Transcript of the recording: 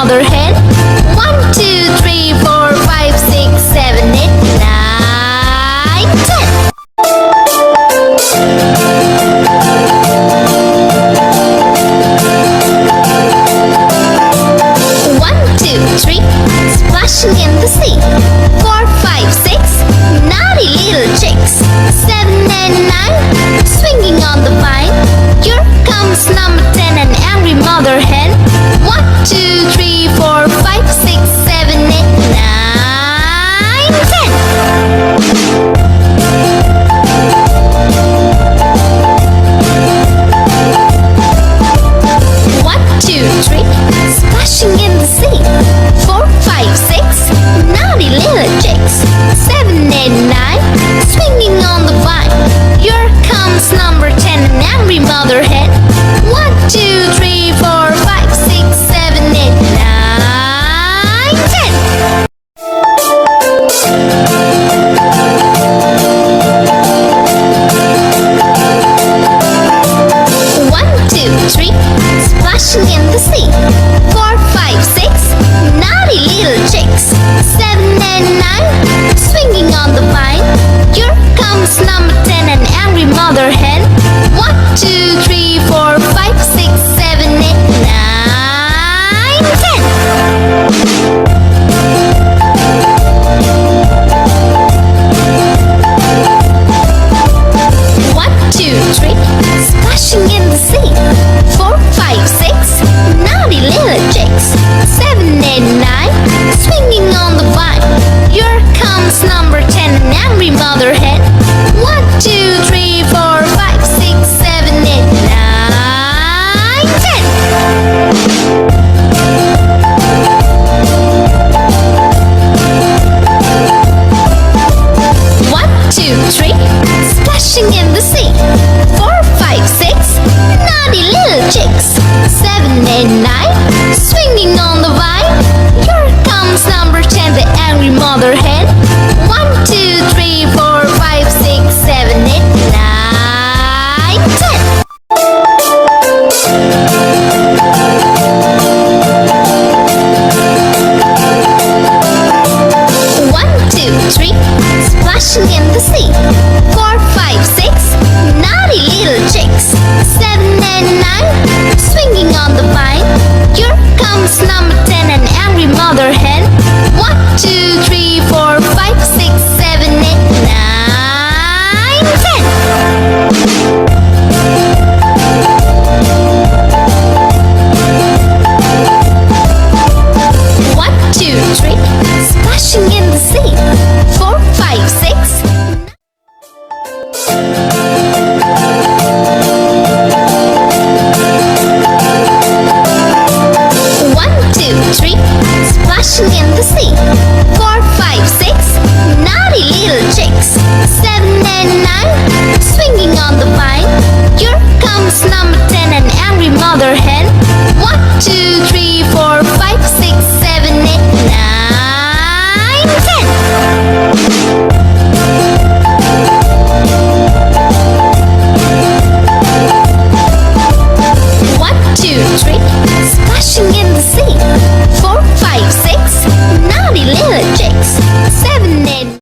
mother hen. 1, 2, 3, 4, 5, 6, 7, 8, 9, 10. 1, 2, 3, splashing in the sea. 4, 5, 6, naughty little chicks. 7 and 9, swinging on the vine. Here comes number 10, an angry mother hen. 1, 2, 3, 4, 5, 6, 7, 8, 9, 10. 1, 2, 3, splashing in the sea. 4, 5, 6, naughty little chicks. 7, 8, 9, swinging on the vine. Here comes number 10, an angry mother hen. 1, 2, 3, 4, 5, 6, 7, 8, 9, 10. 1, 2, 3, splashing in the sea. 4, 5, 6, naughty little chicks. 7 and 9, swinging on the vine. Here comes number 10, an angry mother hen. 1, 2, 3, 4, 5, 6, 7, 8, 9, 10. 1, 2, 3, splashing in the sea. 4, 5, 6, naughty little chicks. 7, 8, 9, swinging on the vine. Here comes number 10, an angry mother hen. 1, 2, 3, 4, 5, 6, 7, 8, 9, 10. 1, 2, 3, splashing in the sea. 4, 5, 6, naughty little chicks. 7, 8, 9, swinging on the vine. Here comes number 10, the angry mother hen. 1, 2, 3, 4, 5, 6, 7, 8, 9, 10. 1, 2, 3, splashing in the sea. 4, 5, 6, naughty little chicks. 7 and 9, swinging on the vine. Here comes number 10, an angry mother hen. 1, 2, 3, 4, 5, 6, 7, 8, 9, 10. 1, 2, 3, splashing in the sea. 4, 5, 6. 1, 2, 3, splashing in the sea. 4, 5, 6, naughty little chicks. 7 and 9, swinging on the vine. Here comes number 10, an angry mother hen. 1, 2, 3, 4, 5, 6, 7, 8, 9, 10. 1, 2, 3, splashing in the sea. 4, 5, 6, naughty little chicks. 7, 8.